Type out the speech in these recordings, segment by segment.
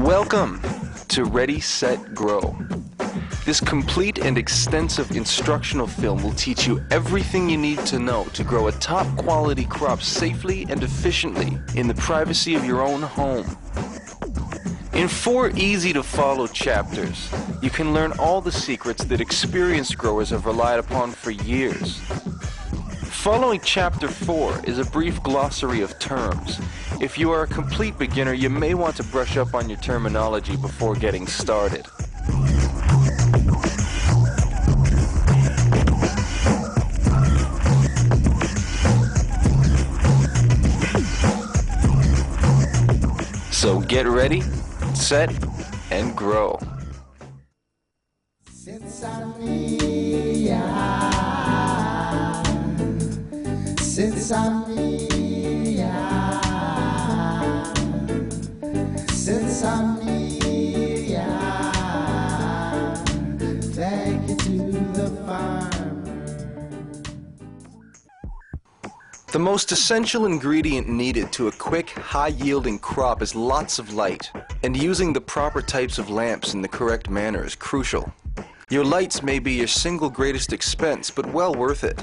Welcome to Ready, Set, Grow. This complete and extensive instructional film will teach you everything you need to know to grow a top quality crop safely and efficiently in the privacy of your own home. In 4 easy to follow chapters, you can learn all the secrets that experienced growers have relied upon for years. Following Chapter 4 is a brief glossary of terms. If you are a complete beginner, you may want to brush up on your terminology before getting started. So get ready, set, and grow. Since I knew thank you to the farmer. The most essential ingredient needed to a quick, high-yielding crop is lots of light, and using the proper types of lamps in the correct manner is crucial. Your lights may be your single greatest expense, but well worth it.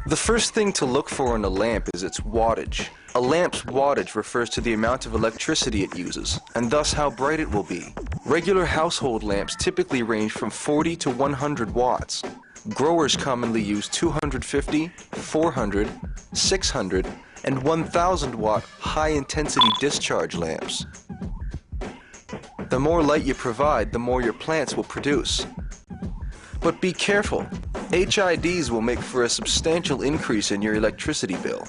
The first thing to look for in a lamp is its wattage. A lamp's wattage refers to the amount of electricity it uses, and thus how bright it will be. Regular household lamps typically range from 40 to 100 watts. Growers commonly use 250, 400, 600, and 1000 watt high-intensity discharge lamps. The more light you provide, the more your plants will produce. But be careful. HIDs will make for a substantial increase in your electricity bill.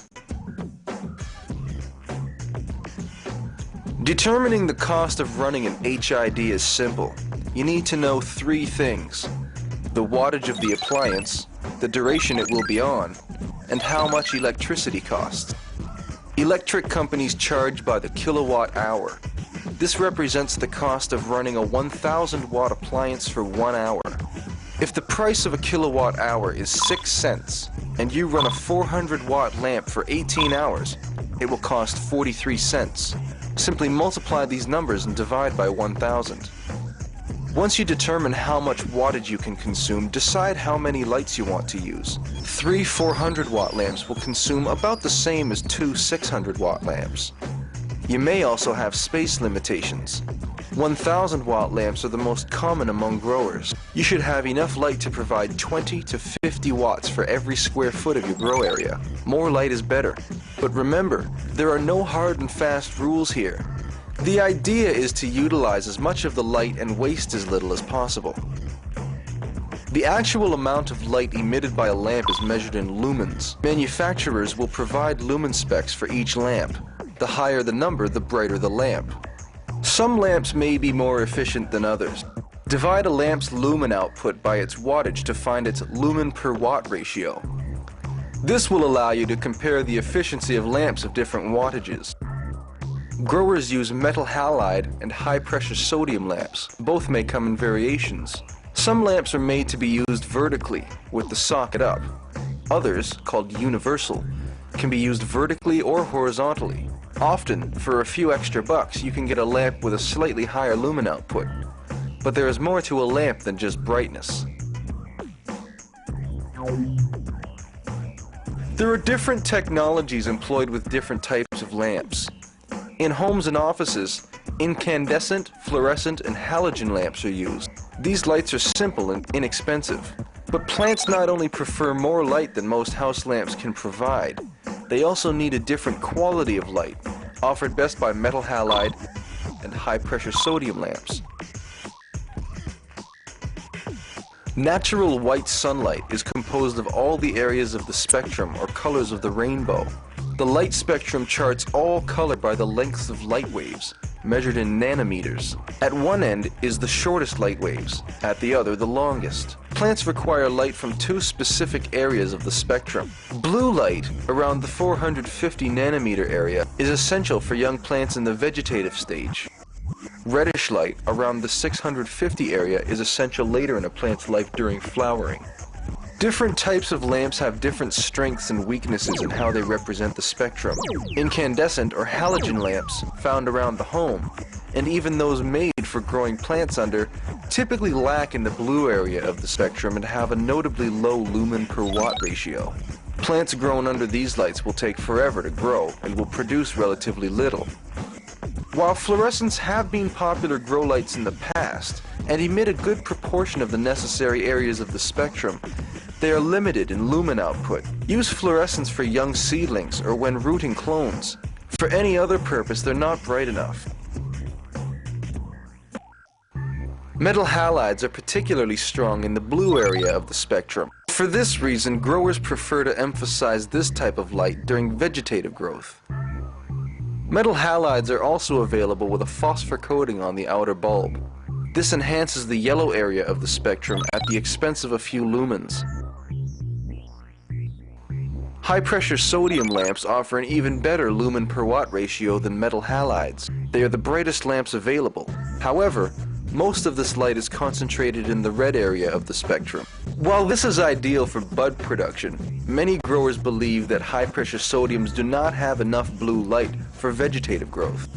Determining the cost of running an HID is simple. You need to know 3 things: the wattage of the appliance, the duration it will be on, and how much electricity costs. Electric companies charge by the kilowatt hour. This represents the cost of running a 1000 watt appliance for 1 hour. If the price of a kilowatt hour is 6 cents and you run a 400 watt lamp for 18 hours, it will cost 43 cents. Simply multiply these numbers and divide by 1000. Once you determine how much wattage you can consume, decide how many lights you want to use. 3 400 watt lamps will consume about the same as 2 600 watt lamps. You may also have space limitations. 1000 watt lamps are the most common among growers. You should have enough light to provide 20 to 50 watts for every square foot of your grow area. More light is better. But remember, there are no hard and fast rules here. The idea is to utilize as much of the light and waste as little as possible. The actual amount of light emitted by a lamp is measured in lumens. Manufacturers will provide lumen specs for each lamp. The higher the number, the brighter the lamp. Some lamps may be more efficient than others. Divide a lamp's lumen output by its wattage to find its lumen per watt ratio. This will allow you to compare the efficiency of lamps of different wattages. Growers use metal halide and high-pressure sodium lamps. Both may come in variations. Some lamps are made to be used vertically, with the socket up. Others, called universal, can be used vertically or horizontally. Often, for a few extra bucks, you can get a lamp with a slightly higher lumen output. But there is more to a lamp than just brightness. There are different technologies employed with different types of lamps. In homes and offices, incandescent, fluorescent, and halogen lamps are used. These lights are simple and inexpensive. But plants not only prefer more light than most house lamps can provide, they also need a different quality of light, offered best by metal halide and high-pressure sodium lamps. Natural white sunlight is composed of all the areas of the spectrum or colors of the rainbow. The light spectrum charts all color by the lengths of light waves, measured in nanometers. At one end is the shortest light waves, at the other the longest. Plants require light from 2 specific areas of the spectrum. Blue light, around the 450 nanometer area, is essential for young plants in the vegetative stage. Reddish light, around the 650 area, is essential later in a plant's life during flowering. Different types of lamps have different strengths and weaknesses in how they represent the spectrum. Incandescent or halogen lamps found around the home, and even those made for growing plants under, typically lack in the blue area of the spectrum and have a notably low lumen per watt ratio. Plants grown under these lights will take forever to grow and will produce relatively little. While fluorescents have been popular grow lights in the past and emit a good proportion of the necessary areas of the spectrum, they are limited in lumen output. Use fluorescents for young seedlings or when rooting clones. For any other purpose, they're not bright enough. Metal halides are particularly strong in the blue area of the spectrum. For this reason, growers prefer to emphasize this type of light during vegetative growth. Metal halides are also available with a phosphor coating on the outer bulb. This enhances the yellow area of the spectrum at the expense of a few lumens. High-pressure sodium lamps offer an even better lumen per watt ratio than metal halides. They are the brightest lamps available. However, most of this light is concentrated in the red area of the spectrum. While this is ideal for bud production, many growers believe that high-pressure sodiums do not have enough blue light for vegetative growth.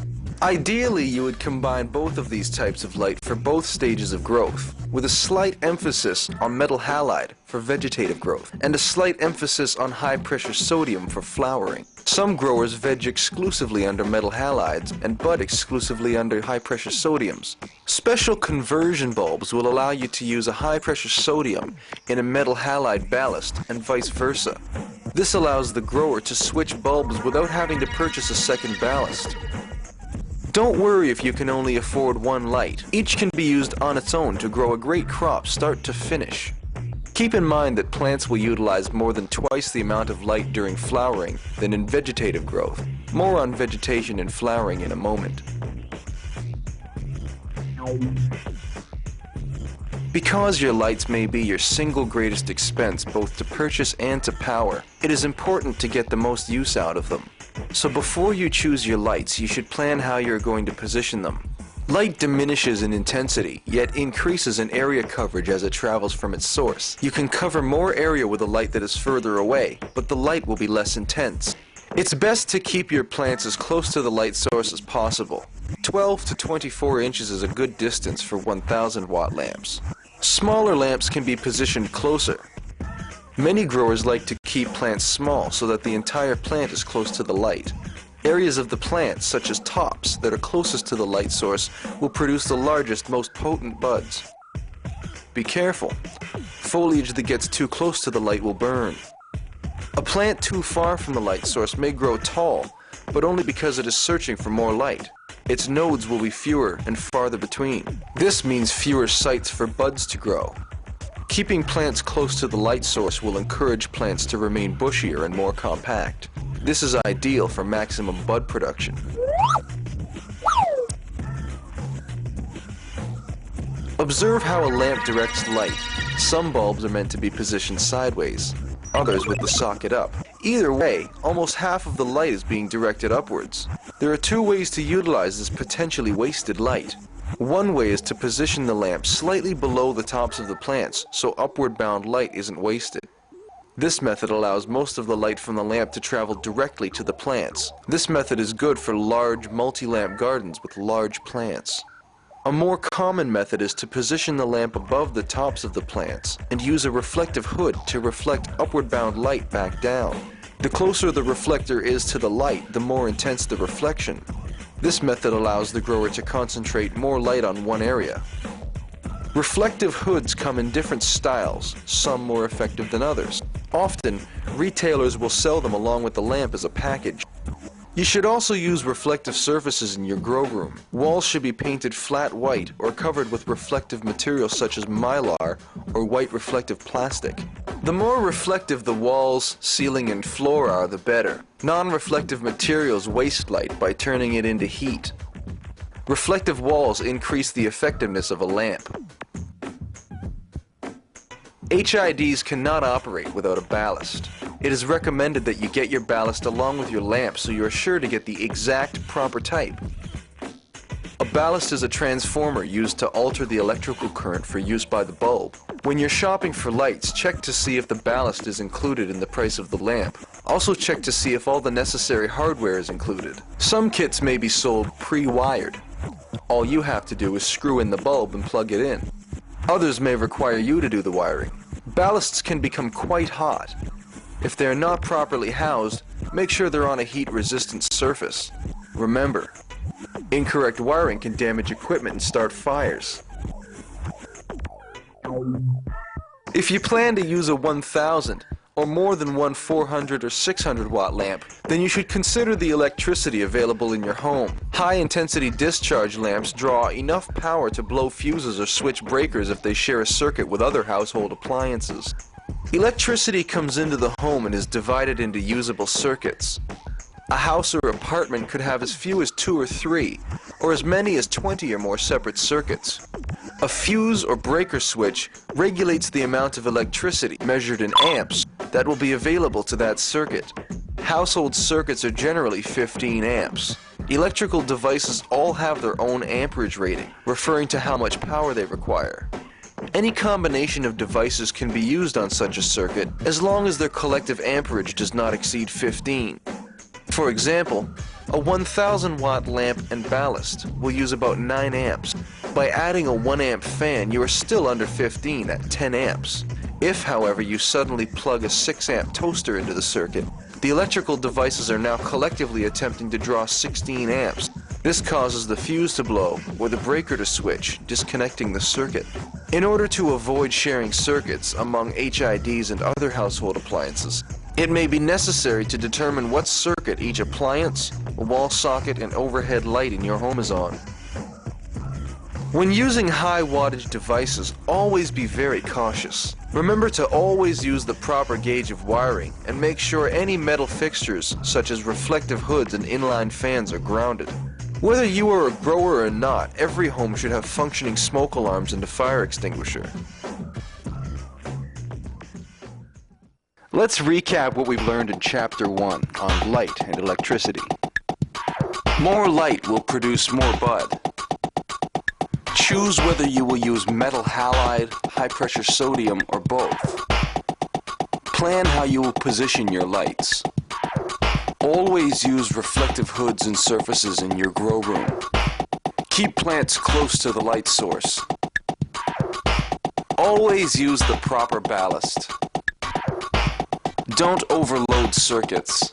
Ideally, you would combine both of these types of light for both stages of growth, with a slight emphasis on metal halide for vegetative growth, and a slight emphasis on high-pressure sodium for flowering. Some growers veg exclusively under metal halides and bud exclusively under high-pressure sodiums. Special conversion bulbs will allow you to use a high-pressure sodium in a metal halide ballast and vice versa. This allows the grower to switch bulbs without having to purchase a second ballast. Don't worry if you can only afford one light. Each can be used on its own to grow a great crop start to finish. Keep in mind that plants will utilize more than twice the amount of light during flowering than in vegetative growth. More on vegetation and flowering in a moment. Because your lights may be your single greatest expense both to purchase and to power, it is important to get the most use out of them. So before you choose your lights, you should plan how you're going to position them. Light diminishes in intensity, yet increases in area coverage as it travels from its source. You can cover more area with a light that is further away, but the light will be less intense. It's best to keep your plants as close to the light source as possible. 12 to 24 inches is a good distance for 1000 watt lamps. Smaller lamps can be positioned closer. Many growers like to keep plants small so that the entire plant is close to the light. Areas of the plant, such as tops, that are closest to the light source will produce the largest, most potent buds. Be careful. Foliage that gets too close to the light will burn. A plant too far from the light source may grow tall, but only because it is searching for more light. Its nodes will be fewer and farther between. This means fewer sites for buds to grow. Keeping plants close to the light source will encourage plants to remain bushier and more compact. This is ideal for maximum bud production. Observe how a lamp directs light. Some bulbs are meant to be positioned sideways, others with the socket up. Either way, almost half of the light is being directed upwards. There are two ways to utilize this potentially wasted light. One way is to position the lamp slightly below the tops of the plants so upward bound light isn't wasted. This method allows most of the light from the lamp to travel directly to the plants. This method is good for large multi-lamp gardens with large plants. A more common method is to position the lamp above the tops of the plants and use a reflective hood to reflect upward bound light back down. The closer the reflector is to the light, the more intense the reflection. This method allows the grower to concentrate more light on one area. Reflective hoods come in different styles, some more effective than others. Often, retailers will sell them along with the lamp as a package. You should also use reflective surfaces in your grow room. Walls should be painted flat white or covered with reflective materials such as mylar or white reflective plastic. The more reflective the walls, ceiling, and floor are, the better. Non-reflective materials waste light by turning it into heat. Reflective walls increase the effectiveness of a lamp. HIDs cannot operate without a ballast. It is recommended that you get your ballast along with your lamp so you are sure to get the exact proper type. A ballast is a transformer used to alter the electrical current for use by the bulb. When you're shopping for lights, check to see if the ballast is included in the price of the lamp. Also check to see if all the necessary hardware is included. Some kits may be sold pre-wired. All you have to do is screw in the bulb and plug it in. Others may require you to do the wiring. Ballasts can become quite hot. If they are not properly housed, make sure they're on a heat-resistant surface. Remember, incorrect wiring can damage equipment and start fires. If you plan to use a 1000 or more than one 400 or 600 watt lamp, then you should consider the electricity available in your home. High-intensity discharge lamps draw enough power to blow fuses or switch breakers if they share a circuit with other household appliances. Electricity comes into the home and is divided into usable circuits. A house or apartment could have as few as 2 or 3, or as many as 20 or more separate circuits. A fuse or breaker switch regulates the amount of electricity, measured in amps, that will be available to that circuit. Household circuits are generally 15 amps. Electrical devices all have their own amperage rating, referring to how much power they require. Any combination of devices can be used on such a circuit as long as their collective amperage does not exceed 15. For example, a 1000 watt lamp and ballast will use about 9 amps. By adding a 1 amp fan, you are still under 15 at 10 amps. If, however, you suddenly plug a 6 amp toaster into the circuit, the electrical devices are now collectively attempting to draw 16 amps. This causes the fuse to blow or the breaker to switch, disconnecting the circuit. In order to avoid sharing circuits among HIDs and other household appliances, it may be necessary to determine what circuit each appliance, wall socket, and overhead light in your home is on. When using high wattage devices, always be very cautious. Remember to always use the proper gauge of wiring and make sure any metal fixtures, such as reflective hoods and inline fans, are grounded. Whether you are a grower or not, every home should have functioning smoke alarms and a fire extinguisher. Let's recap what we've learned in Chapter 1 on light and electricity. More light will produce more bud. Choose whether you will use metal halide, high-pressure sodium, or both. Plan how you will position your lights. Always use reflective hoods and surfaces in your grow room. Keep plants close to the light source. Always use the proper ballast. Don't overload circuits.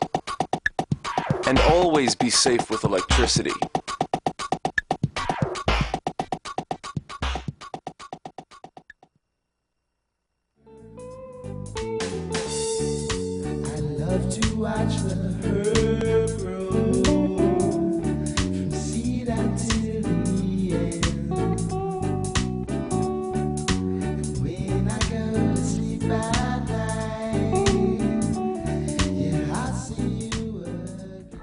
And always be safe with electricity. I love to watch the herb grow from seed until the end. And when I go to sleep at night, yeah, I see you again.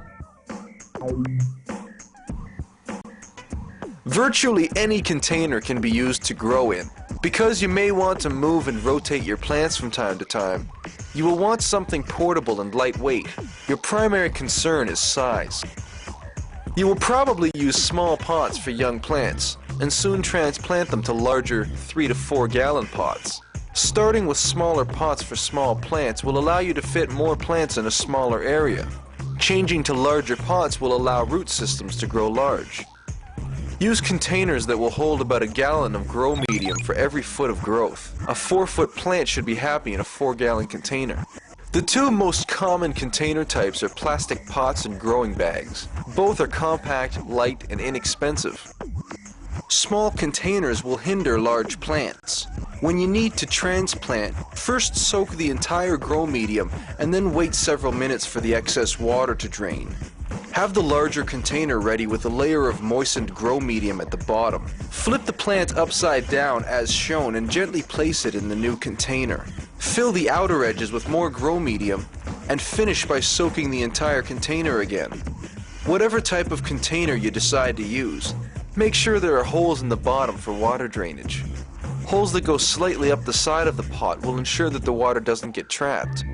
Virtually any container can be used to grow in. Because you may want to move and rotate your plants from time to time, you will want something portable and lightweight. Your primary concern is size. You will probably use small pots for young plants, and soon transplant them to larger 3 to 4 gallon pots. Starting with smaller pots for small plants will allow you to fit more plants in a smaller area. Changing to larger pots will allow root systems to grow large. Use containers that will hold about a gallon of grow medium for every foot of growth. A 4-foot plant should be happy in a 4-gallon container. The two most common container types are plastic pots and growing bags. Both are compact, light, and inexpensive. Small containers will hinder large plants. When you need to transplant, first soak the entire grow medium and then wait several minutes for the excess water to drain. Have the larger container ready with a layer of moistened grow medium at the bottom. Flip the plant upside down as shown and gently place it in the new container. Fill the outer edges with more grow medium and finish by soaking the entire container again. Whatever type of container you decide to use, make sure there are holes in the bottom for water drainage. Holes that go slightly up the side of the pot will ensure that the water doesn't get trapped.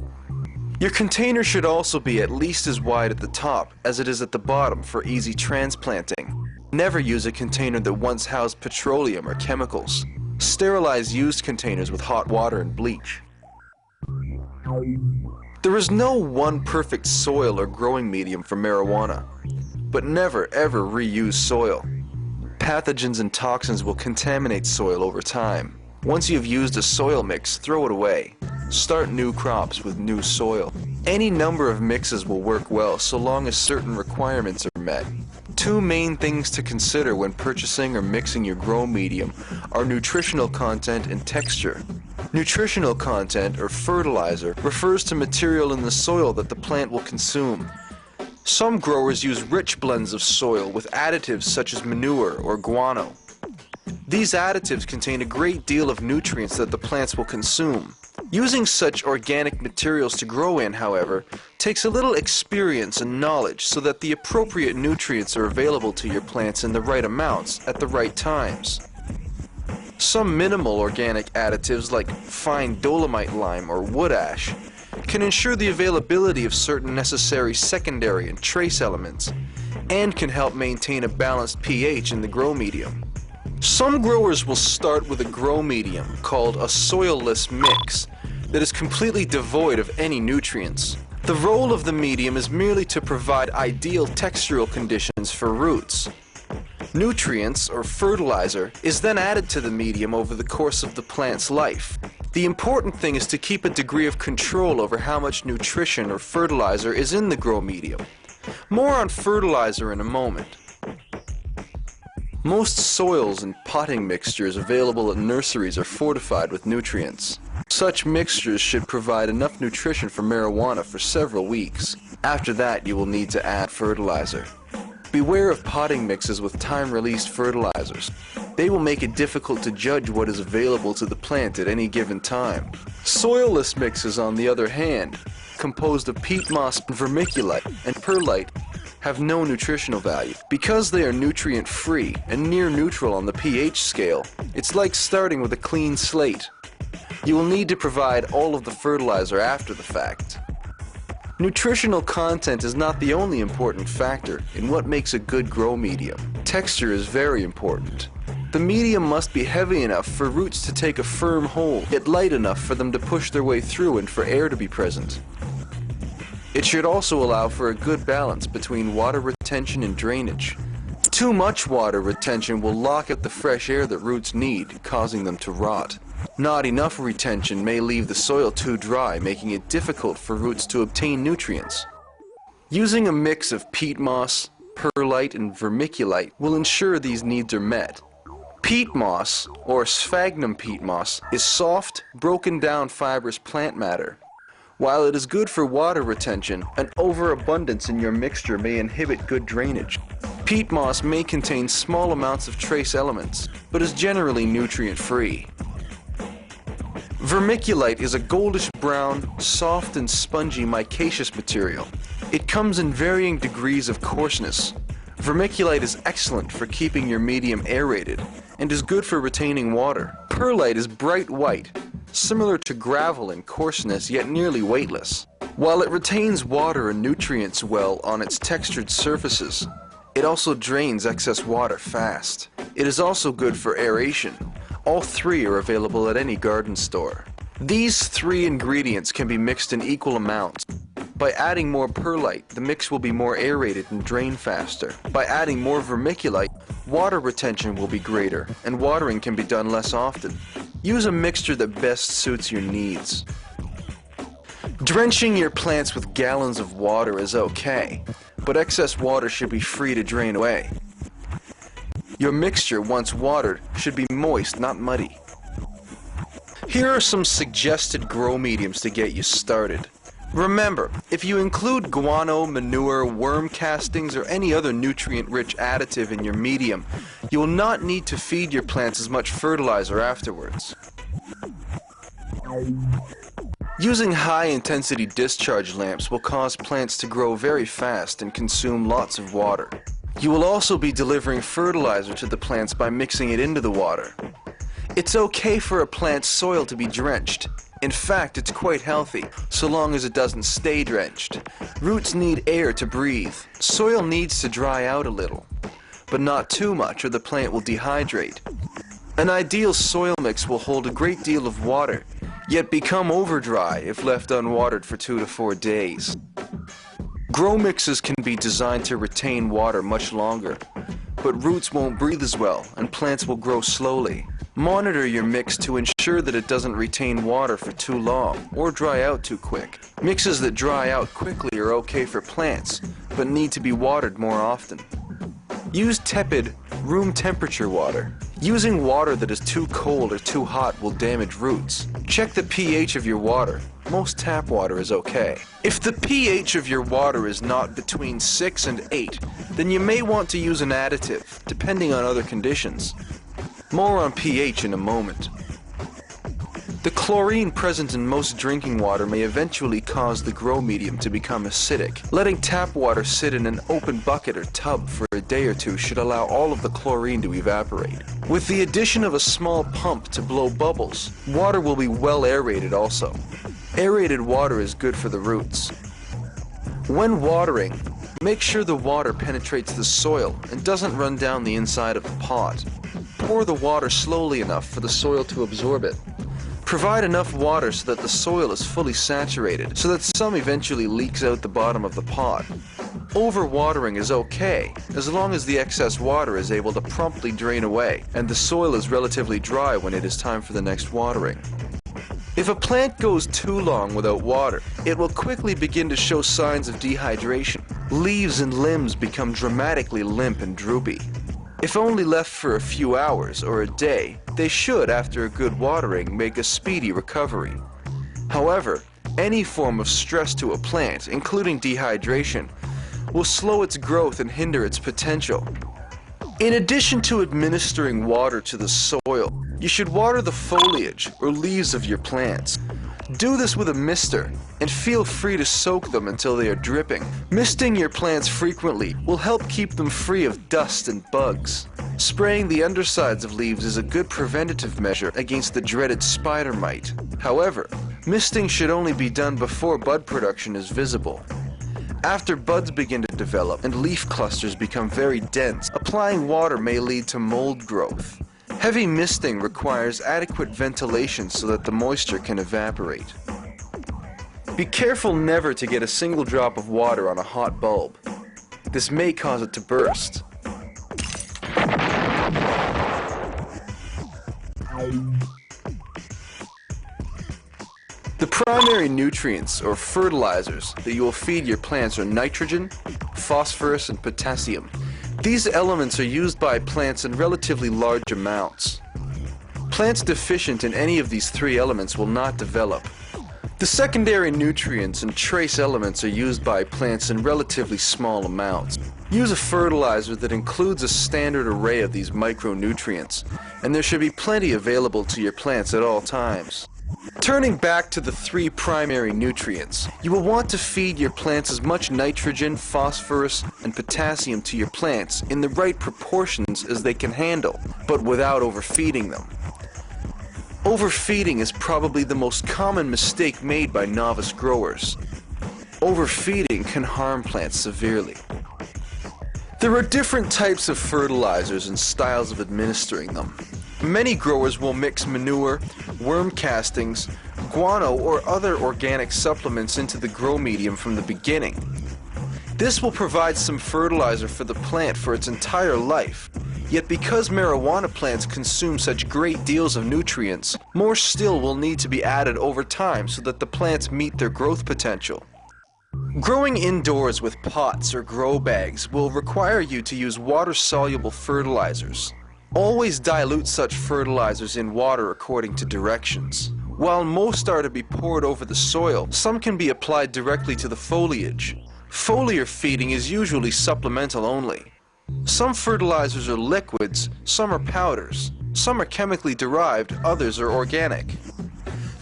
Your container should also be at least as wide at the top as it is at the bottom for easy transplanting. Never use a container that once housed petroleum or chemicals. Sterilize used containers with hot water and bleach. There is no one perfect soil or growing medium for marijuana, but never ever reuse soil. Pathogens and toxins will contaminate soil over time. Once you've used a soil mix, throw it away. Start new crops with new soil. Any number of mixes will work well so long as certain requirements are met. Two main things to consider when purchasing or mixing your grow medium are nutritional content and texture. Nutritional content, or fertilizer, refers to material in the soil that the plant will consume. Some growers use rich blends of soil with additives such as manure or guano. These additives contain a great deal of nutrients that the plants will consume. Using such organic materials to grow in, however, takes a little experience and knowledge so that the appropriate nutrients are available to your plants in the right amounts at the right times. Some minimal organic additives like fine dolomite lime or wood ash can ensure the availability of certain necessary secondary and trace elements and can help maintain a balanced pH in the grow medium. Some growers will start with a grow medium called a soilless mix that is completely devoid of any nutrients. The role of the medium is merely to provide ideal textural conditions for roots. Nutrients, or fertilizer, is then added to the medium over the course of the plant's life. The important thing is to keep a degree of control over how much nutrition or fertilizer is in the grow medium. More on fertilizer in a moment. Most soils and potting mixtures available at nurseries are fortified with nutrients. Such mixtures should provide enough nutrition for marijuana for several weeks. After that, you will need to add fertilizer. Beware of potting mixes with time-released fertilizers. They will make it difficult to judge what is available to the plant at any given time. Soilless mixes, on the other hand, composed of peat moss, vermiculite, and perlite, have no nutritional value. Because they are nutrient-free and near neutral on the pH scale, it's like starting with a clean slate. You will need to provide all of the fertilizer after the fact. Nutritional content is not the only important factor in what makes a good grow medium. Texture is very important. The medium must be heavy enough for roots to take a firm hold, yet light enough for them to push their way through and for air to be present. It should also allow for a good balance between water retention and drainage. Too much water retention will lock out the fresh air that roots need, causing them to rot. Not enough retention may leave the soil too dry, making it difficult for roots to obtain nutrients. Using a mix of peat moss, perlite, and vermiculite will ensure these needs are met. Peat moss, or sphagnum peat moss, is soft, broken down fibrous plant matter. While it is good for water retention, an overabundance in your mixture may inhibit good drainage. Peat moss may contain small amounts of trace elements, but is generally nutrient-free. Vermiculite is a goldish brown, soft and spongy micaceous material. It comes in varying degrees of coarseness. Vermiculite is excellent for keeping your medium aerated and is good for retaining water. Perlite is bright white, similar to gravel in coarseness yet nearly weightless. While it retains water and nutrients well on its textured surfaces, it also drains excess water fast. It is also good for aeration. All three are available at any garden store. These three ingredients can be mixed in equal amounts. By adding more perlite, the mix will be more aerated and drain faster. By adding more vermiculite, water retention will be greater, and watering can be done less often. Use a mixture that best suits your needs. Drenching your plants with gallons of water is okay, but excess water should be free to drain away. Your mixture, once watered, should be moist, not muddy. Here are some suggested grow mediums to get you started. Remember, if you include guano, manure, worm castings, or any other nutrient-rich additive in your medium, you will not need to feed your plants as much fertilizer afterwards. Using high-intensity discharge lamps will cause plants to grow very fast and consume lots of water. You will also be delivering fertilizer to the plants by mixing it into the water. It's okay for a plant's soil to be drenched. In fact, it's quite healthy, so long as it doesn't stay drenched. Roots need air to breathe. Soil needs to dry out a little. but not too much or the plant will dehydrate. An ideal soil mix will hold a great deal of water, yet become over dry if left unwatered for 2 to 4 days. Grow mixes can be designed to retain water much longer, but roots won't breathe as well and plants will grow slowly. Monitor your mix to ensure that it doesn't retain water for too long or dry out too quick. Mixes that dry out quickly are okay for plants, but need to be watered more often. Use tepid, room temperature water. Using water that is too cold or too hot will damage roots. Check the pH of your water. Most tap water is okay. If the pH of your water is not between 6 and 8, then you may want to use an additive, depending on other conditions. More on pH in a moment. The chlorine present in most drinking water may eventually cause the grow medium to become acidic. Letting tap water sit in an open bucket or tub for a day or two should allow all of the chlorine to evaporate. With the addition of a small pump to blow bubbles, water will be well aerated also. Aerated water is good for the roots. When watering, make sure the water penetrates the soil and doesn't run down the inside of the pot. Pour the water slowly enough for the soil to absorb it. Provide enough water so that the soil is fully saturated, so that some eventually leaks out the bottom of the pot. Overwatering is okay, as long as the excess water is able to promptly drain away, and the soil is relatively dry when it is time for the next watering. If a plant goes too long without water, it will quickly begin to show signs of dehydration. Leaves and limbs become dramatically limp and droopy. If only left for a few hours or a day, they should, after a good watering, make a speedy recovery. However, any form of stress to a plant, including dehydration, will slow its growth and hinder its potential. In addition to administering water to the soil, you should water the foliage or leaves of your plants. Do this with a mister, and feel free to soak them until they are dripping. Misting your plants frequently will help keep them free of dust and bugs. Spraying the undersides of leaves is a good preventative measure against the dreaded spider mite. However, misting should only be done before bud production is visible. After buds begin to develop and leaf clusters become very dense, applying water may lead to mold growth. Heavy misting requires adequate ventilation so that the moisture can evaporate. Be careful never to get a single drop of water on a hot bulb. This may cause it to burst. The primary nutrients or fertilizers that you will feed your plants are nitrogen, phosphorus, and potassium. These elements are used by plants in relatively large amounts. Plants deficient in any of these three elements will not develop. The secondary nutrients and trace elements are used by plants in relatively small amounts. Use a fertilizer that includes a standard array of these micronutrients, and there should be plenty available to your plants at all times. Turning back to the three primary nutrients, you will want to feed your plants as much nitrogen, phosphorus, and potassium to your plants in the right proportions as they can handle, but without overfeeding them. Overfeeding is probably the most common mistake made by novice growers. Overfeeding can harm plants severely. There are different types of fertilizers and styles of administering them. Many growers will mix manure, worm castings, guano, or other organic supplements into the grow medium from the beginning. This will provide some fertilizer for the plant for its entire life. Yet because marijuana plants consume such great deals of nutrients, more still will need to be added over time so that the plants meet their growth potential. Growing indoors with pots or grow bags will require you to use water-soluble fertilizers. Always dilute such fertilizers in water according to directions. While most are to be poured over the soil, some can be applied directly to the foliage. Foliar feeding is usually supplemental only. Some fertilizers are liquids, some are powders, some are chemically derived, others are organic.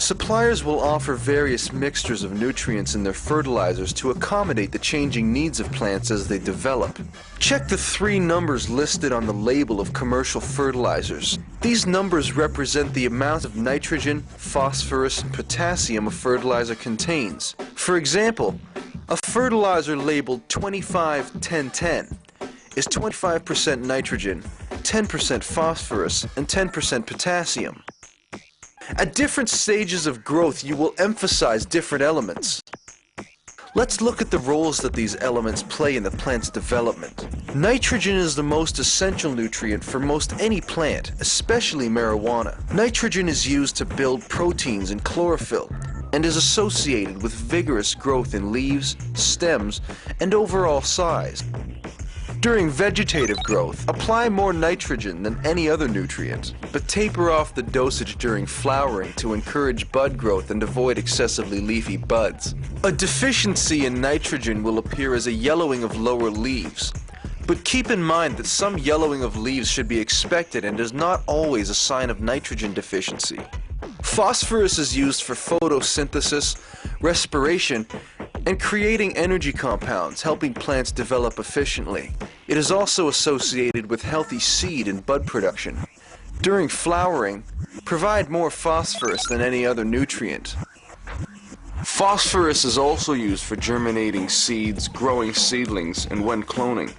Suppliers will offer various mixtures of nutrients in their fertilizers to accommodate the changing needs of plants as they develop. Check the 3 numbers listed on the label of commercial fertilizers. These numbers represent the amount of nitrogen, phosphorus, and potassium a fertilizer contains. For example, a fertilizer labeled 25-10-10 is 25% nitrogen, 10% phosphorus, and 10% potassium. At different stages of growth, you will emphasize different elements. Let's look at the roles that these elements play in the plant's development. Nitrogen is the most essential nutrient for most any plant, especially marijuana. Nitrogen is used to build proteins and chlorophyll, and is associated with vigorous growth in leaves, stems, and overall size. During vegetative growth, apply more nitrogen than any other nutrient, but taper off the dosage during flowering to encourage bud growth and avoid excessively leafy buds. A deficiency in nitrogen will appear as a yellowing of lower leaves, but keep in mind that some yellowing of leaves should be expected and is not always a sign of nitrogen deficiency. Phosphorus is used for photosynthesis, respiration, and creating energy compounds, helping plants develop efficiently. It is also associated with healthy seed and bud production. During flowering, provide more phosphorus than any other nutrient. Phosphorus is also used for germinating seeds, growing seedlings, and when cloning.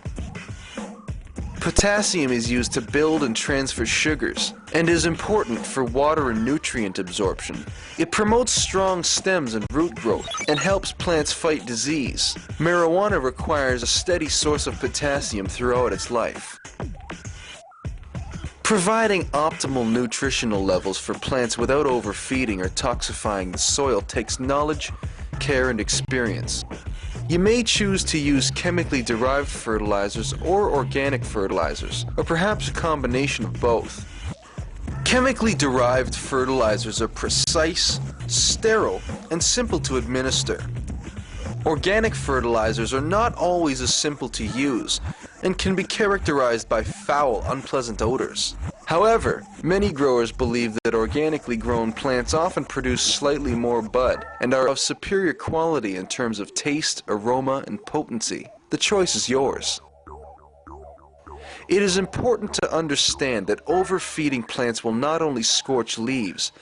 Potassium is used to build and transfer sugars, and is important for water and nutrient absorption. It promotes strong stems and root growth, and helps plants fight disease. Marijuana requires a steady source of potassium throughout its life. Providing optimal nutritional levels for plants without overfeeding or toxifying the soil takes knowledge, care, and experience. You may choose to use chemically derived fertilizers or organic fertilizers, or perhaps a combination of both. Chemically derived fertilizers are precise, sterile, and simple to administer. Organic fertilizers are not always as simple to use, and can be characterized by foul, unpleasant odors. However, many growers believe that organically grown plants often produce slightly more bud and are of superior quality in terms of taste, aroma, and potency. The choice is yours. It is important to understand that overfeeding plants will not only scorch leaves,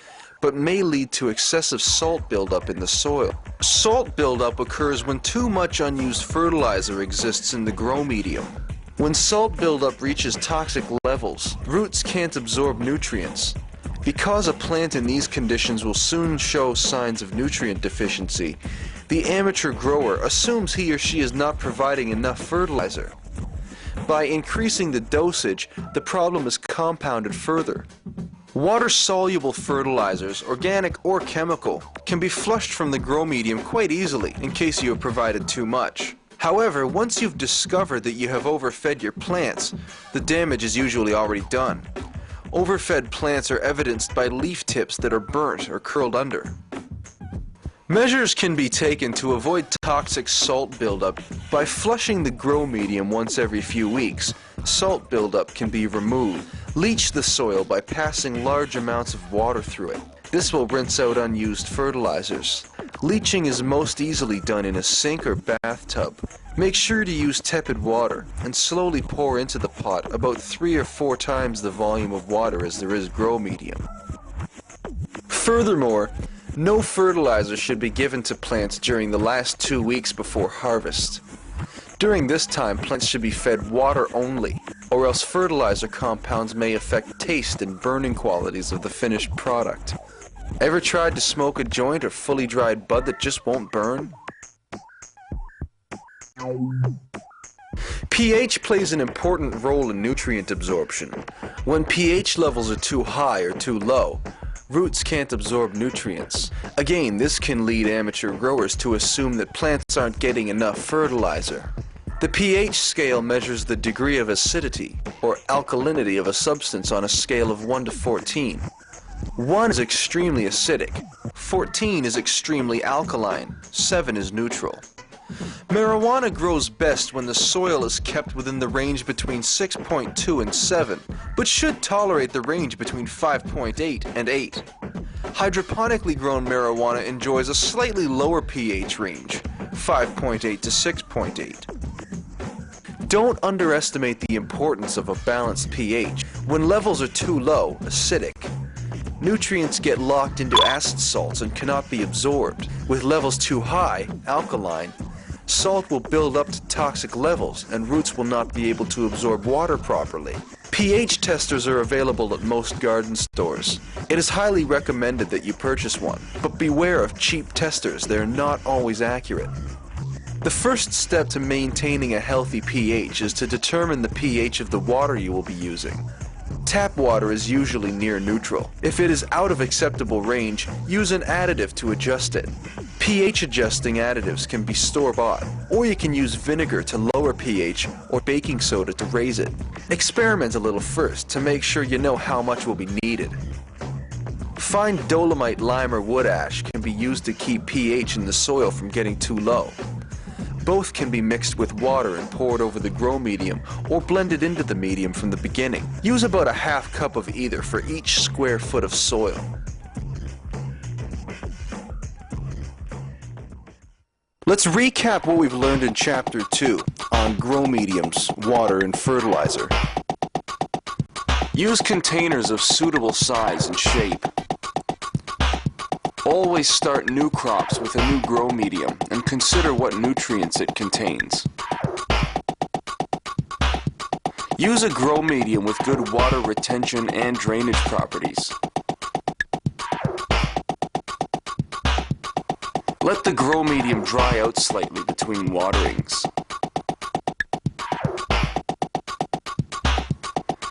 but may lead to excessive salt buildup in the soil. Salt buildup occurs when too much unused fertilizer exists in the grow medium. When salt buildup reaches toxic levels, roots can't absorb nutrients. Because a plant in these conditions will soon show signs of nutrient deficiency, the amateur grower assumes he or she is not providing enough fertilizer. By increasing the dosage, the problem is compounded further. Water-soluble fertilizers, organic or chemical, can be flushed from the grow medium quite easily in case you have provided too much. However, once you've discovered that you have overfed your plants, the damage is usually already done. Overfed plants are evidenced by leaf tips that are burnt or curled under. Measures can be taken to avoid toxic salt buildup by flushing the grow medium once every few weeks. Salt buildup can be removed. Leach the soil by passing large amounts of water through it. This will rinse out unused fertilizers. Leaching is most easily done in a sink or bathtub. Make sure to use tepid water and slowly pour into the pot about 3 or 4 times the volume of water as there is grow medium. Furthermore, no fertilizer should be given to plants during the last 2 weeks before harvest. During this time, plants should be fed water only, or else fertilizer compounds may affect taste and burning qualities of the finished product. Ever tried to smoke a joint or fully dried bud that just won't burn? pH plays an important role in nutrient absorption. When pH levels are too high or too low, roots can't absorb nutrients. Again, this can lead amateur growers to assume that plants aren't getting enough fertilizer. The pH scale measures the degree of acidity, or alkalinity of a substance on a scale of 1 to 14. 1 is extremely acidic, 14 is extremely alkaline, 7 is neutral. Marijuana grows best when the soil is kept within the range between 6.2 and 7, but should tolerate the range between 5.8 and 8. Hydroponically grown marijuana enjoys a slightly lower pH range, 5.8 to 6.8. Don't underestimate the importance of a balanced pH. When levels are too low, acidic, nutrients get locked into acid salts and cannot be absorbed. With levels too high, alkaline, Salt will build up to toxic levels and roots will not be able to absorb water properly. pH testers are available at most garden stores. It is highly recommended that you purchase one, but beware of cheap testers, they are not always accurate. The first step to maintaining a healthy pH is to determine the pH of the water you will be using. Tap water is usually near neutral. If it is out of acceptable range, use an additive to adjust it. pH adjusting additives can be store-bought, or you can use vinegar to lower pH or baking soda to raise it. Experiment a little first to make sure you know how much will be needed. Fine dolomite, lime, or wood ash can be used to keep pH in the soil from getting too low. Both can be mixed with water and poured over the grow medium or blended into the medium from the beginning. Use about a half cup of either for each square foot of soil. Let's recap what we've learned in Chapter 2 on grow mediums, water, and fertilizer. Use containers of suitable size and shape. Always start new crops with a new grow medium and consider what nutrients it contains. Use a grow medium with good water retention and drainage properties. Let the grow medium dry out slightly between waterings.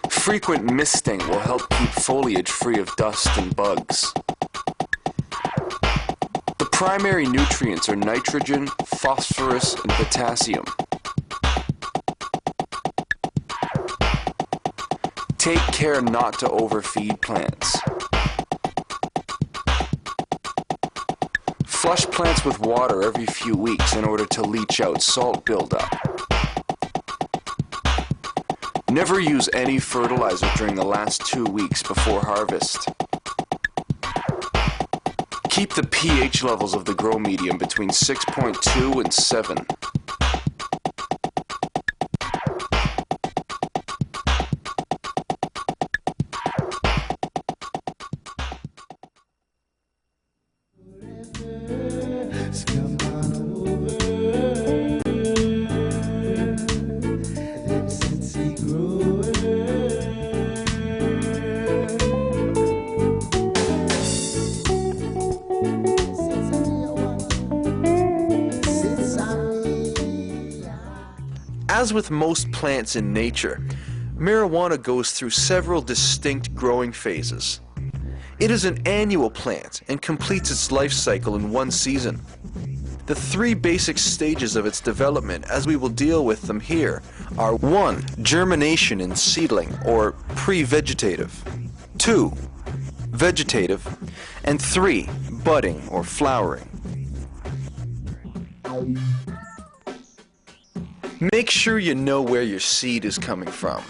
Frequent misting will help keep foliage free of dust and bugs. The primary nutrients are nitrogen, phosphorus, and potassium. Take care not to overfeed plants. Flush plants with water every few weeks in order to leach out salt buildup. Never use any fertilizer during the last 2 weeks before harvest. Keep the pH levels of the grow medium between 6.2 and 7. Come on over. Let's see growing. As with most plants in nature, marijuana goes through several distinct growing phases. It is an annual plant and completes its life cycle in one season. The 3 basic stages of its development, as we will deal with them here, are 1. Germination in seedling, or pre-vegetative, 2. Vegetative, and 3. Budding, or flowering. Make sure you know where your seed is coming from.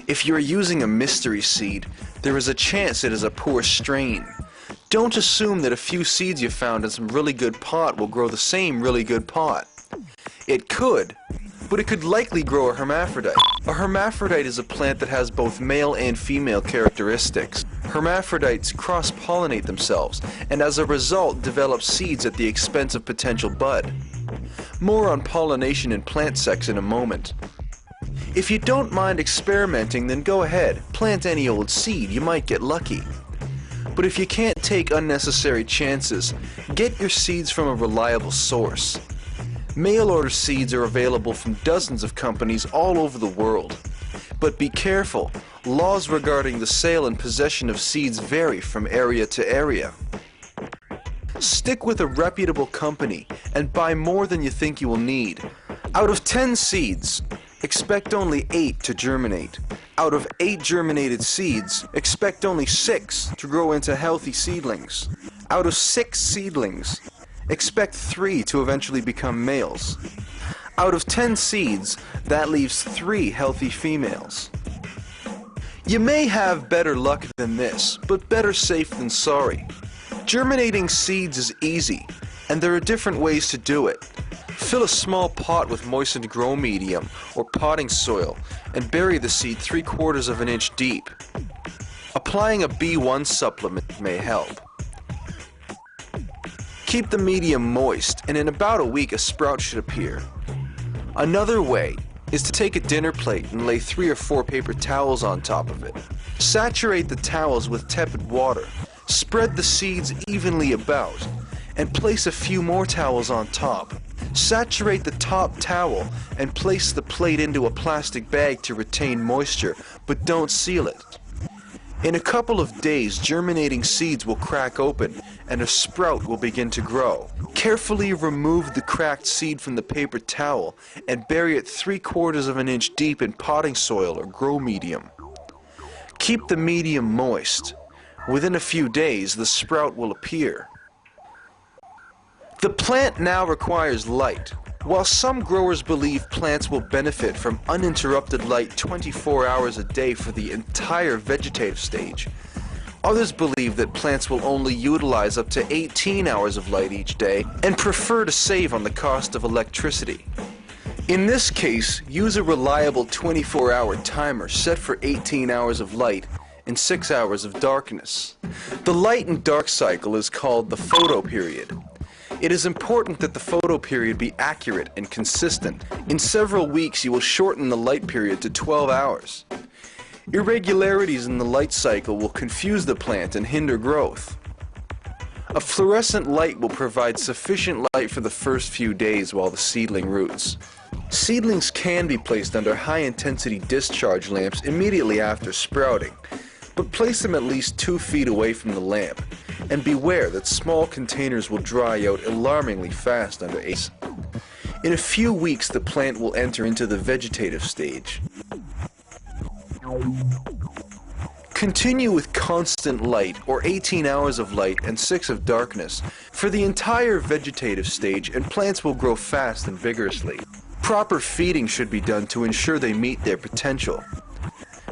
If you're using a mystery seed, there is a chance it is a poor strain. Don't assume that a few seeds you found in some really good pot will grow the same really good pot. It could, but it could likely grow a hermaphrodite. A hermaphrodite is a plant that has both male and female characteristics. Hermaphrodites cross-pollinate themselves, and as a result develop seeds at the expense of potential bud. More on pollination and plant sex in a moment. If you don't mind experimenting, then go ahead, plant any old seed, you might get lucky. But if you can't take unnecessary chances, get your seeds from a reliable source. Mail order seeds are available from dozens of companies all over the world. But be careful, laws regarding the sale and possession of seeds vary from area to area. Stick with a reputable company and buy more than you think you will need. Out of 10 seeds, expect only 8 to germinate. Out of 8 germinated seeds, expect only 6 to grow into healthy seedlings. Out of 6 seedlings, expect 3 to eventually become males. Out of 10 seeds, that leaves 3 healthy females. You may have better luck than this, but better safe than sorry. Germinating seeds is easy, and there are different ways to do it. Fill a small pot with moistened grow medium or potting soil and bury the seed 3/4 of an inch deep. Applying a B1 supplement may help. Keep the medium moist, and in about a week a sprout should appear. Another way is to take a dinner plate and lay 3 or 4 paper towels on top of it. Saturate the towels with tepid water, spread the seeds evenly about, and place a few more towels on top. Saturate the top towel and place the plate into a plastic bag to retain moisture, but don't seal it. In a couple of days, germinating seeds will crack open and a sprout will begin to grow. Carefully remove the cracked seed from the paper towel and bury it 3/4 of an inch deep in potting soil or grow medium. Keep the medium moist. Within a few days, the sprout will appear. The plant now requires light. While some growers believe plants will benefit from uninterrupted light 24 hours a day for the entire vegetative stage, others believe that plants will only utilize up to 18 hours of light each day and prefer to save on the cost of electricity. In this case, use a reliable 24-hour timer set for 18 hours of light and 6 hours of darkness. The light and dark cycle is called the photoperiod. It is important that the photoperiod be accurate and consistent. In several weeks, you will shorten the light period to 12 hours. Irregularities in the light cycle will confuse the plant and hinder growth. A fluorescent light will provide sufficient light for the first few days while the seedling roots. Seedlings can be placed under high-intensity discharge lamps immediately after sprouting, but place them at least 2 feet away from the lamp, and beware that small containers will dry out alarmingly fast under AC. In a few weeks, the plant will enter into the vegetative stage. Continue with constant light, or 18 hours of light and 6 of darkness, for the entire vegetative stage, and plants will grow fast and vigorously. Proper feeding should be done to ensure they meet their potential.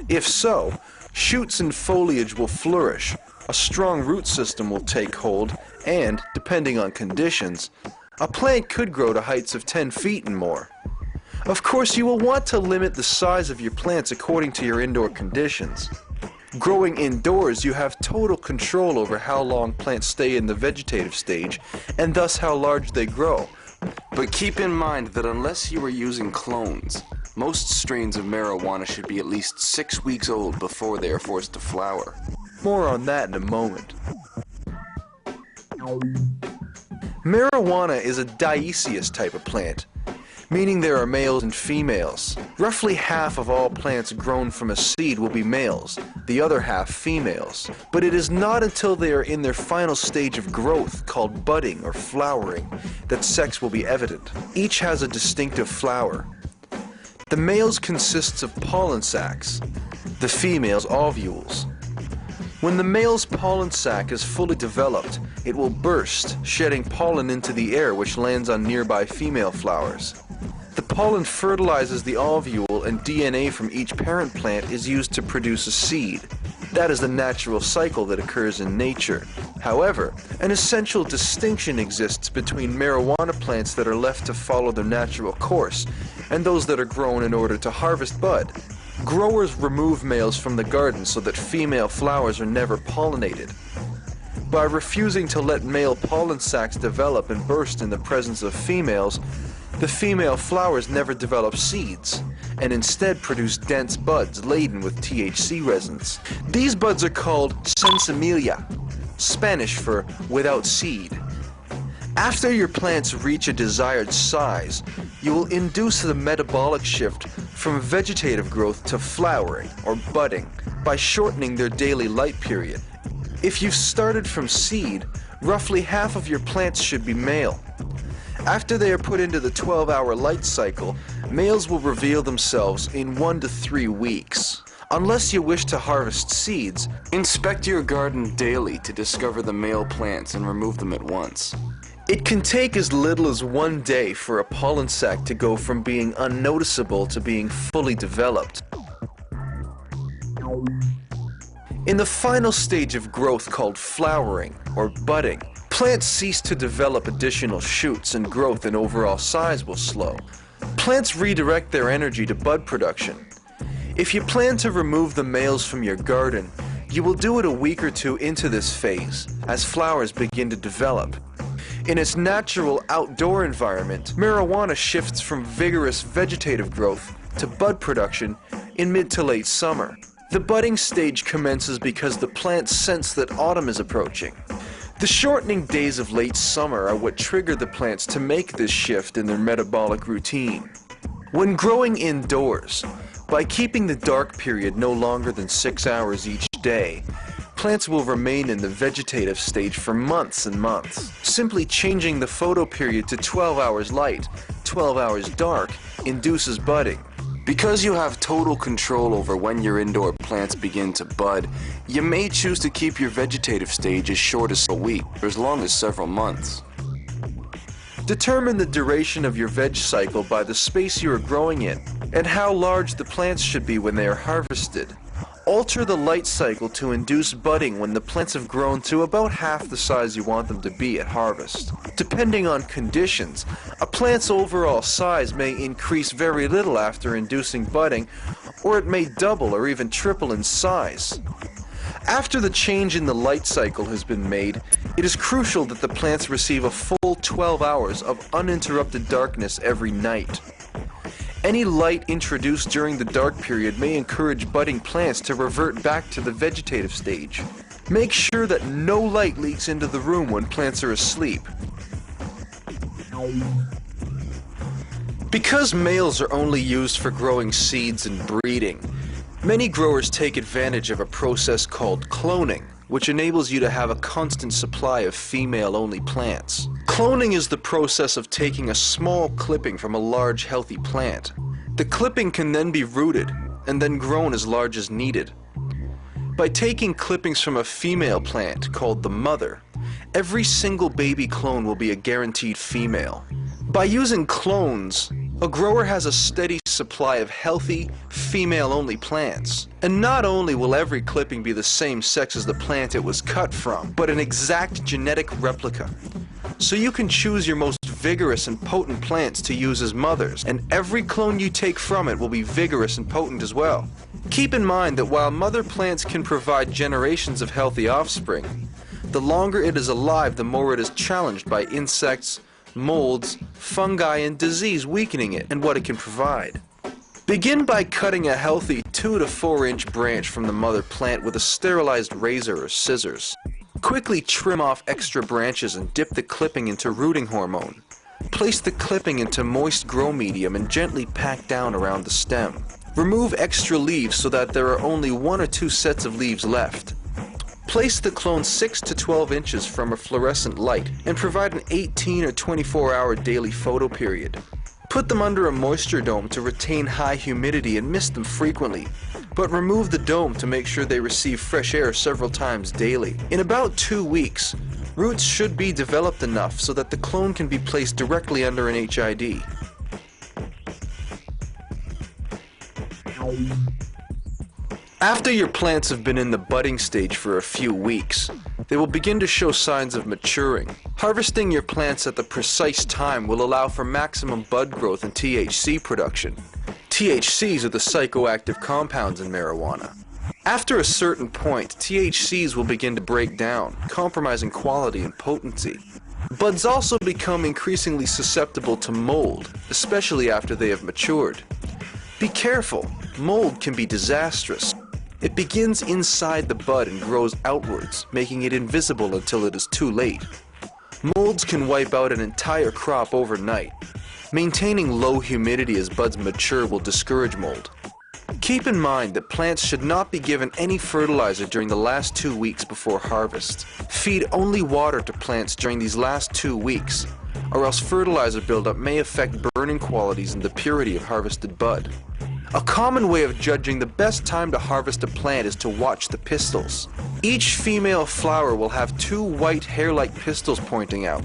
If so, shoots and foliage will flourish, a strong root system will take hold, and, depending on conditions, a plant could grow to heights of 10 feet and more. Of course, you will want to limit the size of your plants according to your indoor conditions. Growing indoors, you have total control over how long plants stay in the vegetative stage, and thus how large they grow. But keep in mind that unless you are using clones, most strains of marijuana should be at least 6 weeks old before they are forced to flower. More on that in a moment. Marijuana is a dioecious type of plant, meaning there are males and females. Roughly half of all plants grown from a seed will be males, the other half females. But it is not until they are in their final stage of growth, called budding or flowering, that sex will be evident. Each has a distinctive flower. The males consists of pollen sacs, the females ovules. When the male's pollen sac is fully developed, it will burst, shedding pollen into the air which lands on nearby female flowers. The pollen fertilizes the ovule and DNA from each parent plant is used to produce a seed. That is the natural cycle that occurs in nature. However, an essential distinction exists between marijuana plants that are left to follow their natural course and those that are grown in order to harvest bud. Growers remove males from the garden so that female flowers are never pollinated. By refusing to let male pollen sacs develop and burst in the presence of females, the female flowers never develop seeds, and instead produce dense buds laden with THC resins. These buds are called sensimilia, Spanish for without seed. After your plants reach a desired size, you will induce the metabolic shift from vegetative growth to flowering or budding by shortening their daily light period. If you've started from seed, roughly half of your plants should be male. After they are put into the 12-hour light cycle, males will reveal themselves in 1 to 3 weeks. Unless you wish to harvest seeds, inspect your garden daily to discover the male plants and remove them at once. It can take as little as 1 day for a pollen sac to go from being unnoticeable to being fully developed. In the final stage of growth called flowering or budding, plants cease to develop additional shoots and growth and overall size will slow. Plants redirect their energy to bud production. If you plan to remove the males from your garden, you will do it a week or 2 into this phase as flowers begin to develop. In its natural outdoor environment, marijuana shifts from vigorous vegetative growth to bud production in mid to late summer. The budding stage commences because the plants sense that autumn is approaching. The shortening days of late summer are what trigger the plants to make this shift in their metabolic routine. When growing indoors, by keeping the dark period no longer than 6 hours each day, plants will remain in the vegetative stage for months and months. Simply changing the photo period to 12 hours light, 12 hours dark induces budding. Because you have total control over when your indoor plants begin to bud, you may choose to keep your vegetative stage as short as a week or as long as several months. Determine the duration of your veg cycle by the space you are growing in and how large the plants should be when they are harvested. Alter the light cycle to induce budding when the plants have grown to about half the size you want them to be at harvest. Depending on conditions, a plant's overall size may increase very little after inducing budding, or it may double or even triple in size. After the change in the light cycle has been made, it is crucial that the plants receive a full 12 hours of uninterrupted darkness every night. Any light introduced during the dark period may encourage budding plants to revert back to the vegetative stage. Make sure that no light leaks into the room when plants are asleep. Because males are only used for growing seeds and breeding, many growers take advantage of a process called cloning, which enables you to have a constant supply of female-only plants. Cloning is the process of taking a small clipping from a large, healthy plant. The clipping can then be rooted and then grown as large as needed. By taking clippings from a female plant, called the mother, every single baby clone will be a guaranteed female. By using clones, a grower has a steady supply of healthy, female-only plants. And not only will every clipping be the same sex as the plant it was cut from, but an exact genetic replica. So you can choose your most vigorous and potent plants to use as mothers, and every clone you take from it will be vigorous and potent as well. Keep in mind that while mother plants can provide generations of healthy offspring, the longer it is alive, the more it is challenged by insects, molds, fungi, and disease weakening it and what it can provide. Begin by cutting a healthy 2 to 4 inch branch from the mother plant with a sterilized razor or scissors. Quickly trim off extra branches and dip the clipping into rooting hormone. Place the clipping into moist grow medium and gently pack down around the stem. Remove extra leaves so that there are only 1 or 2 sets of leaves left. Place the clone 6 to 12 inches from a fluorescent light and provide an 18 or 24-hour daily photo period. Put them under a moisture dome to retain high humidity and mist them frequently, but remove the dome to make sure they receive fresh air several times daily. In about 2 weeks, roots should be developed enough so that the clone can be placed directly under an HID. After your plants have been in the budding stage for a few weeks, they will begin to show signs of maturing. Harvesting your plants at the precise time will allow for maximum bud growth and THC production. THCs are the psychoactive compounds in marijuana. After a certain point, THCs will begin to break down, compromising quality and potency. Buds also become increasingly susceptible to mold, especially after they have matured. Be careful, mold can be disastrous. It begins inside the bud and grows outwards, making it invisible until it is too late. Molds can wipe out an entire crop overnight. Maintaining low humidity as buds mature will discourage mold. Keep in mind that plants should not be given any fertilizer during the last 2 weeks before harvest. Feed only water to plants during these last 2 weeks, or else fertilizer buildup may affect burning qualities and the purity of harvested bud. A common way of judging the best time to harvest a plant is to watch the pistils. Each female flower will have 2 white hair-like pistils pointing out.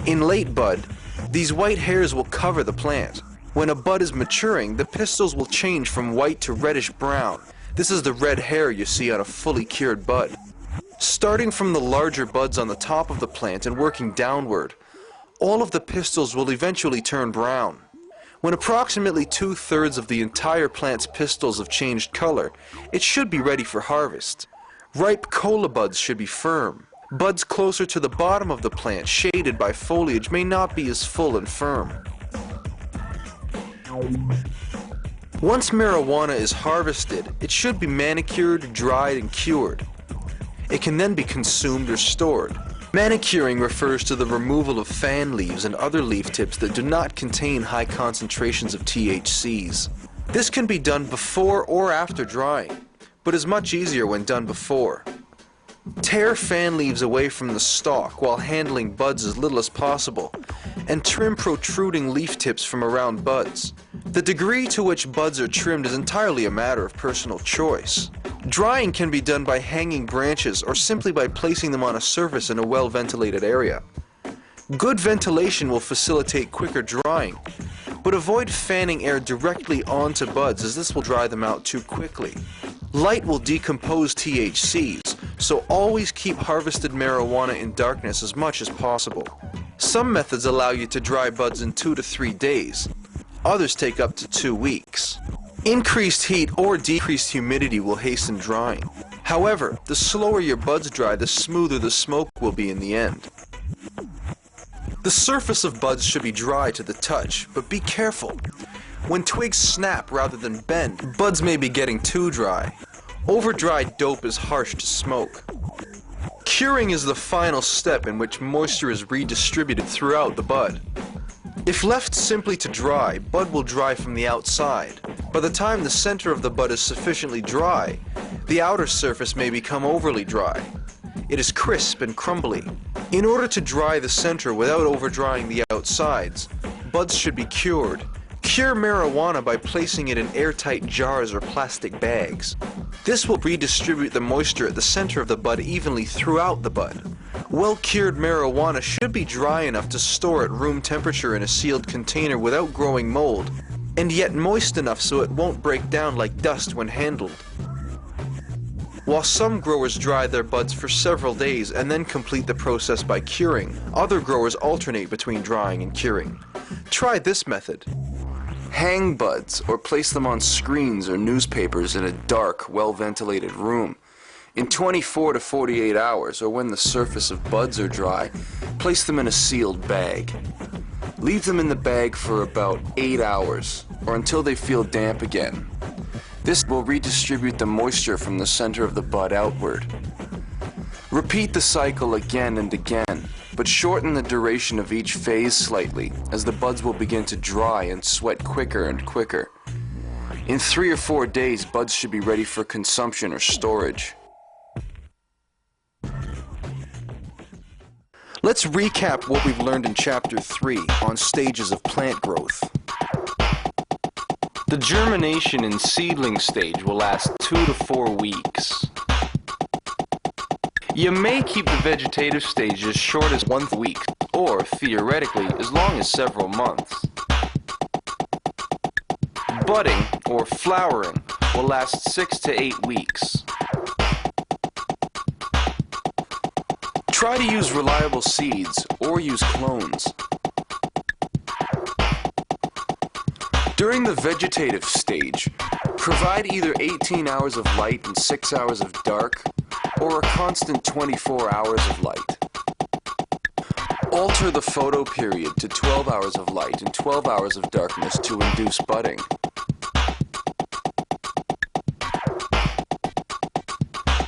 In late bud, these white hairs will cover the plant. When a bud is maturing, the pistils will change from white to reddish brown. This is the red hair you see on a fully cured bud. Starting from the larger buds on the top of the plant and working downward, all of the pistils will eventually turn brown. When approximately 2/3 of the entire plant's pistils have changed color, it should be ready for harvest. Ripe cola buds should be firm. Buds closer to the bottom of the plant, shaded by foliage, may not be as full and firm. Once marijuana is harvested, it should be manicured, dried, and cured. It can then be consumed or stored. Manicuring refers to the removal of fan leaves and other leaf tips that do not contain high concentrations of THCs. This can be done before or after drying, but is much easier when done before. Tear fan leaves away from the stalk while handling buds as little as possible, and trim protruding leaf tips from around buds. The degree to which buds are trimmed is entirely a matter of personal choice. Drying can be done by hanging branches or simply by placing them on a surface in a well-ventilated area. Good ventilation will facilitate quicker drying, but avoid fanning air directly onto buds as this will dry them out too quickly. Light will decompose THCs, so always keep harvested marijuana in darkness as much as possible. Some methods allow you to dry buds in 2 to 3 days. Others take up to 2 weeks. Increased heat or decreased humidity will hasten drying. However, the slower your buds dry, the smoother the smoke will be in the end. The surface of buds should be dry to the touch, but be careful. When twigs snap rather than bend, buds may be getting too dry. Over-dried dope is harsh to smoke. Curing is the final step in which moisture is redistributed throughout the bud. If left simply to dry, bud will dry from the outside. By the time the center of the bud is sufficiently dry, the outer surface may become overly dry. It is crisp and crumbly. In order to dry the center without over-drying the outsides, buds should be cured. Cure marijuana by placing it in airtight jars or plastic bags. This will redistribute the moisture at the center of the bud evenly throughout the bud. Well-cured marijuana should be dry enough to store at room temperature in a sealed container without growing mold, and yet moist enough so it won't break down like dust when handled. While some growers dry their buds for several days and then complete the process by curing, other growers alternate between drying and curing. Try this method. Hang buds or place them on screens or newspapers in a dark, well-ventilated room. In 24 to 48 hours, or when the surface of buds are dry, place them in a sealed bag. Leave them in the bag for about 8 hours, or until they feel damp again. This will redistribute the moisture from the center of the bud outward. Repeat the cycle again and again, but shorten the duration of each phase slightly, as the buds will begin to dry and sweat quicker and quicker. In 3 or 4 days, buds should be ready for consumption or storage. Let's recap what we've learned in Chapter 3 on stages of plant growth. The germination and seedling stage will last 2 to 4 weeks. You may keep the vegetative stage as short as 1 week, or theoretically as long as several months. Budding, or flowering, will last 6 to 8 weeks. Try to use reliable seeds or use clones. During the vegetative stage, provide either 18 hours of light and 6 hours of dark, or a constant 24 hours of light. Alter the photo period to 12 hours of light and 12 hours of darkness to induce budding.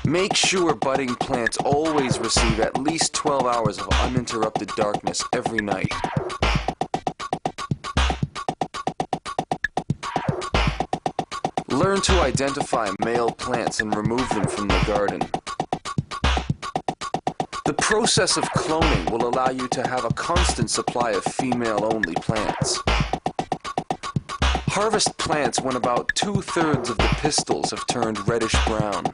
Make sure budding plants always receive at least 12 hours of uninterrupted darkness every night. Learn to identify male plants and remove them from the garden. The process of cloning will allow you to have a constant supply of female-only plants. Harvest plants when about 2/3 of the pistils have turned reddish-brown.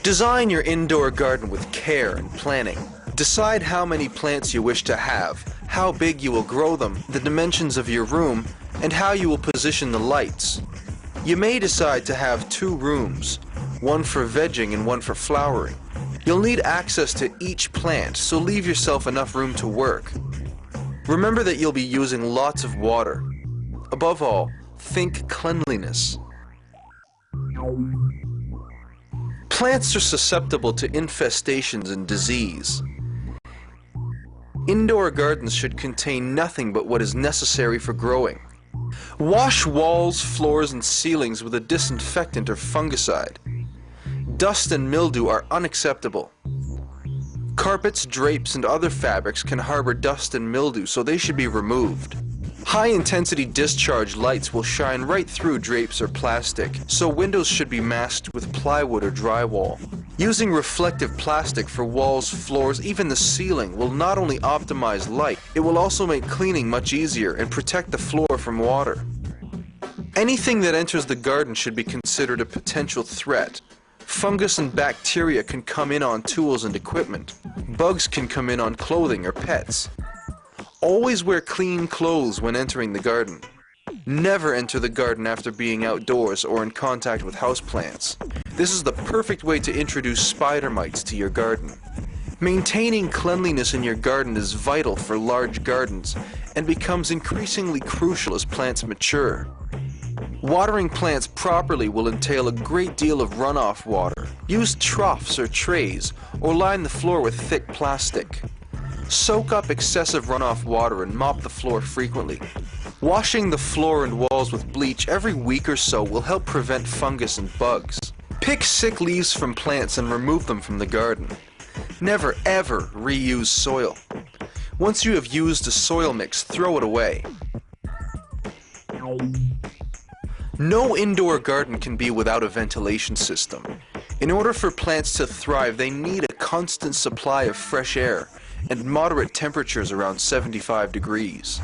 Design your indoor garden with care and planning. Decide how many plants you wish to have, how big you will grow them, the dimensions of your room, and how you will position the lights. You may decide to have 2 rooms, one for vegging and one for flowering. You'll need access to each plant, so leave yourself enough room to work. Remember that you'll be using lots of water. Above all, think cleanliness. Plants are susceptible to infestations and disease. Indoor gardens should contain nothing but what is necessary for growing. Wash walls, floors, and ceilings with a disinfectant or fungicide. Dust and mildew are unacceptable. Carpets, drapes, and other fabrics can harbor dust and mildew, so they should be removed. High-intensity discharge lights will shine right through drapes or plastic, so windows should be masked with plywood or drywall. Using reflective plastic for walls, floors, even the ceiling will not only optimize light, it will also make cleaning much easier and protect the floor from water. Anything that enters the garden should be considered a potential threat. Fungus and bacteria can come in on tools and equipment. Bugs can come in on clothing or pets. Always wear clean clothes when entering the garden. Never enter the garden after being outdoors or in contact with houseplants. This is the perfect way to introduce spider mites to your garden. Maintaining cleanliness in your garden is vital for large gardens and becomes increasingly crucial as plants mature. Watering plants properly will entail a great deal of runoff water. Use troughs or trays, or line the floor with thick plastic. Soak up excessive runoff water and mop the floor frequently. Washing the floor and walls with bleach every week or so will help prevent fungus and bugs. Pick sick leaves from plants and remove them from the garden. Never ever reuse soil. Once you have used a soil mix, throw it away. No indoor garden can be without a ventilation system. In order for plants to thrive, they need a constant supply of fresh air and moderate temperatures around 75 degrees.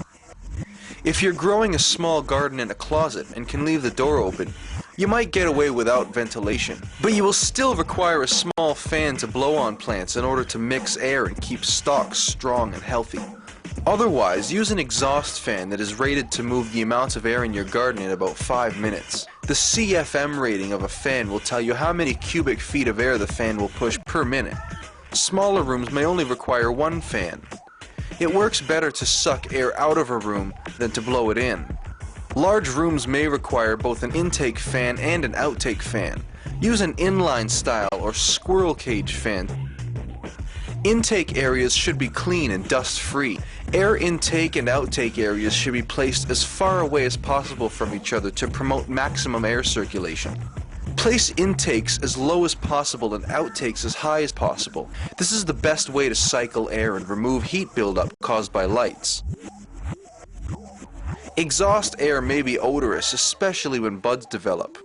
If you're growing a small garden in a closet and can leave the door open, you might get away without ventilation, but you will still require a small fan to blow on plants in order to mix air and keep stalks strong and healthy. Otherwise, use an exhaust fan that is rated to move the amount of air in your garden in about 5 minutes. The CFM rating of a fan will tell you how many cubic feet of air the fan will push per minute. Smaller rooms may only require 1 fan. It works better to suck air out of a room than to blow it in. Large rooms may require both an intake fan and an outtake fan. Use an inline style or squirrel cage fan. Intake areas should be clean and dust-free. Air intake and outtake areas should be placed as far away as possible from each other to promote maximum air circulation. Place intakes as low as possible and outtakes as high as possible. This is the best way to cycle air and remove heat buildup caused by lights. Exhaust air may be odorous, especially when buds develop.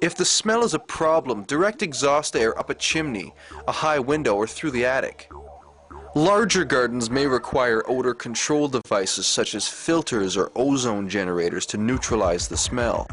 If the smell is a problem, direct exhaust air up a chimney, a high window, or through the attic. Larger gardens may require odor control devices such as filters or ozone generators to neutralize the smell.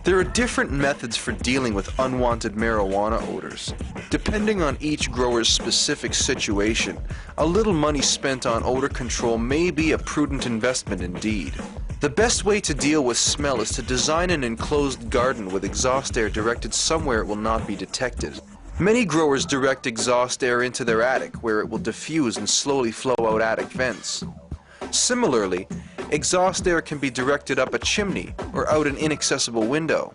There are different methods for dealing with unwanted marijuana odors. Depending on each grower's specific situation, a little money spent on odor control may be a prudent investment indeed. The best way to deal with smell is to design an enclosed garden with exhaust air directed somewhere it will not be detected. Many growers direct exhaust air into their attic, where it will diffuse and slowly flow out attic vents. Similarly, exhaust air can be directed up a chimney or out an inaccessible window.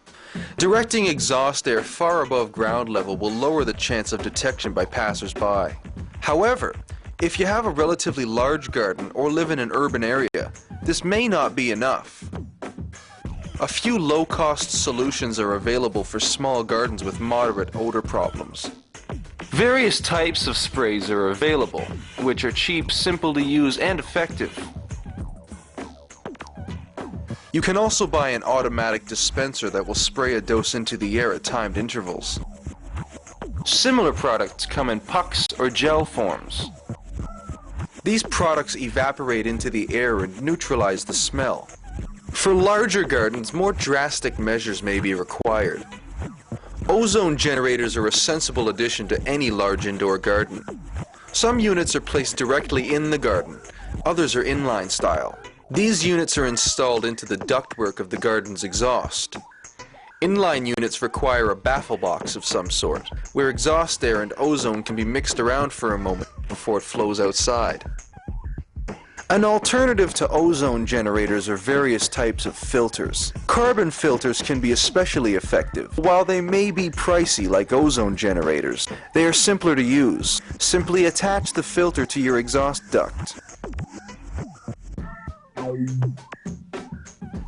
Directing exhaust air far above ground level will lower the chance of detection by passers-by. However, if you have a relatively large garden or live in an urban area, this may not be enough. A few low-cost solutions are available for small gardens with moderate odor problems. Various types of sprays are available, which are cheap, simple to use, and effective. You can also buy an automatic dispenser that will spray a dose into the air at timed intervals. Similar products come in pucks or gel forms. These products evaporate into the air and neutralize the smell. For larger gardens, more drastic measures may be required. Ozone generators are a sensible addition to any large indoor garden. Some units are placed directly in the garden, others are inline style. These units are installed into the ductwork of the garden's exhaust. Inline units require a baffle box of some sort, where exhaust air and ozone can be mixed around for a moment before it flows outside. An alternative to ozone generators are various types of filters. Carbon filters can be especially effective. While they may be pricey like ozone generators, they are simpler to use. Simply attach the filter to your exhaust duct.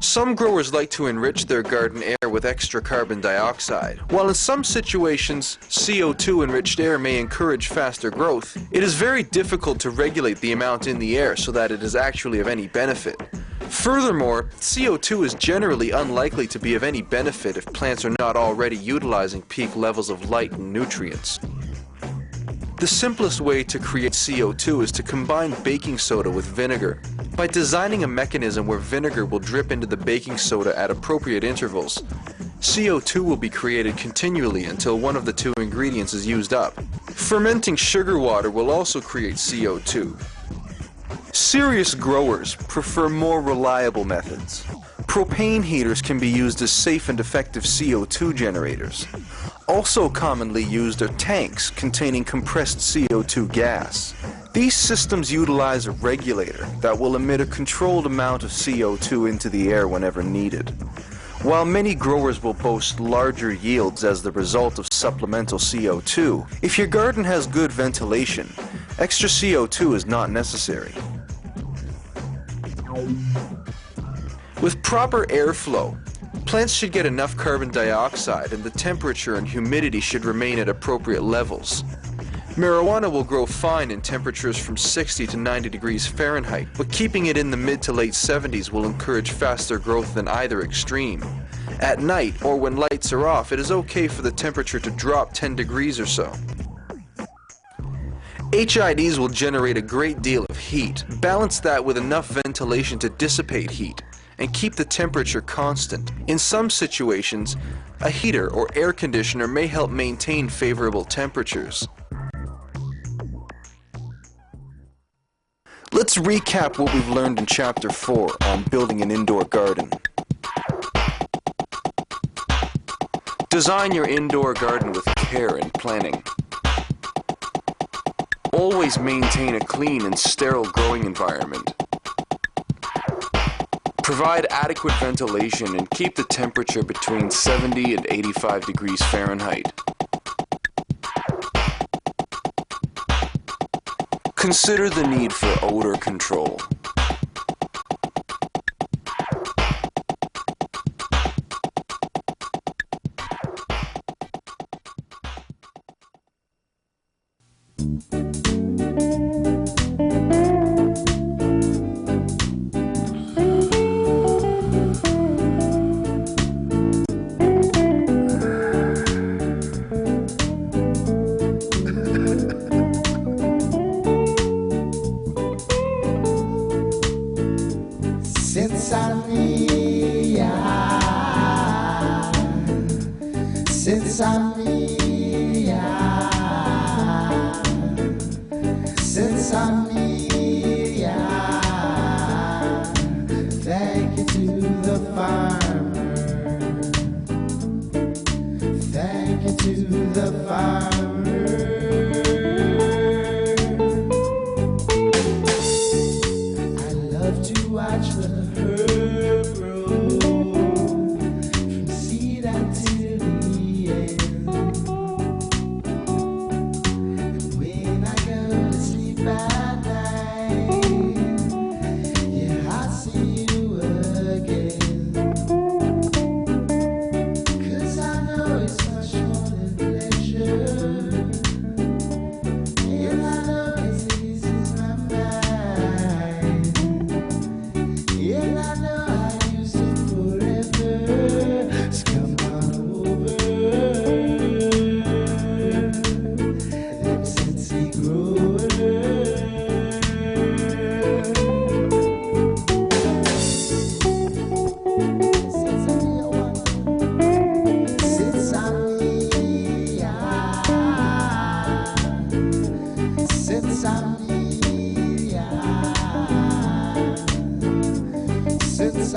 Some growers like to enrich their garden air with extra carbon dioxide. While in some situations, CO2-enriched air may encourage faster growth, it is very difficult to regulate the amount in the air so that it is actually of any benefit. Furthermore, CO2 is generally unlikely to be of any benefit if plants are not already utilizing peak levels of light and nutrients. The simplest way to create CO2 is to combine baking soda with vinegar. By designing a mechanism where vinegar will drip into the baking soda at appropriate intervals, CO2 will be created continually until one of the two ingredients is used up. Fermenting sugar water will also create CO2. Serious growers prefer more reliable methods. Propane heaters can be used as safe and effective CO2 generators. Also commonly used are tanks containing compressed CO2 gas. These systems utilize a regulator that will emit a controlled amount of CO2 into the air whenever needed. While many growers will boast larger yields as the result of supplemental CO2, if your garden has good ventilation, extra CO2 is not necessary. With proper airflow, plants should get enough carbon dioxide and the temperature and humidity should remain at appropriate levels. Marijuana will grow fine in temperatures from 60 to 90 degrees Fahrenheit, but keeping it in the mid to late 70s will encourage faster growth than either extreme. At night, or when lights are off, it is okay for the temperature to drop 10 degrees or so. HIDs will generate a great deal of heat. Balance that with enough ventilation to dissipate heat and keep the temperature constant. In some situations, a heater or air conditioner may help maintain favorable temperatures. Let's recap what we've learned in Chapter 4 on building an indoor garden. Design your indoor garden with care and planning. Always maintain a clean and sterile growing environment. Provide adequate ventilation and keep the temperature between 70 and 85 degrees Fahrenheit. Consider the need for odor control. Thank you to the farmer. Thank you to the farmer. I love to watch the herb grow from seed until the end. And when I go to sleep at night,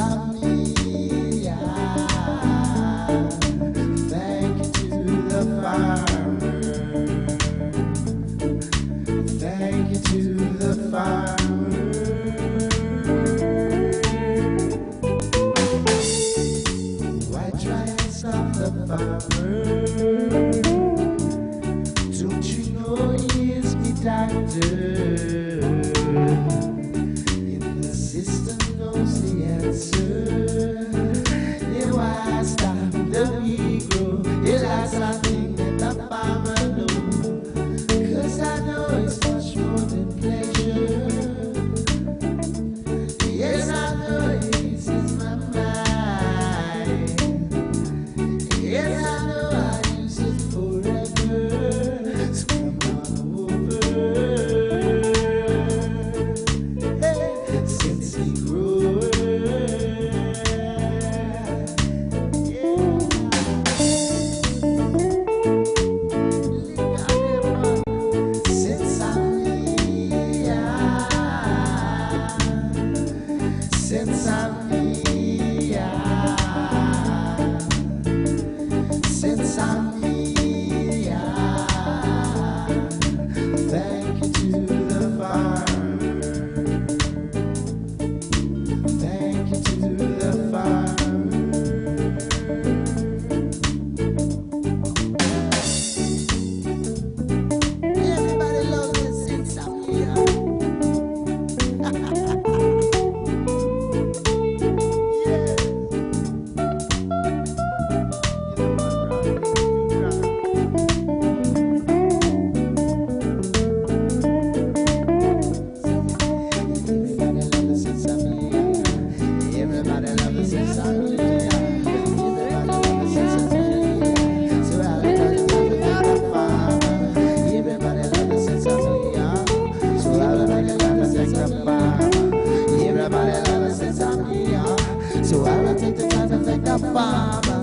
I'm me, thank you to the farmer. Thank you to the farmer. Why try and stop the farmer? Don't you know he is me doctor? If the system knows the answer, then why stop the Negro? It has something that the farmer knows. 'Cause I know it's much more than pleasure. Yes, I know it eases my mind. Yes, I know I use it forever. So come on over. Hey, since we grew since I'm since I'm since I'm thank you to the farmer. Thank you to the farmer. Everybody loves it since I'm here. Everybody loves it since I'm here. Everybody loves it since I'm here. So I'll thank the farmer. Everybody loves it since I'm here. So I'll thank the farmer. Everybody loves it since I'm here. So I'll take the time to thank the farmer.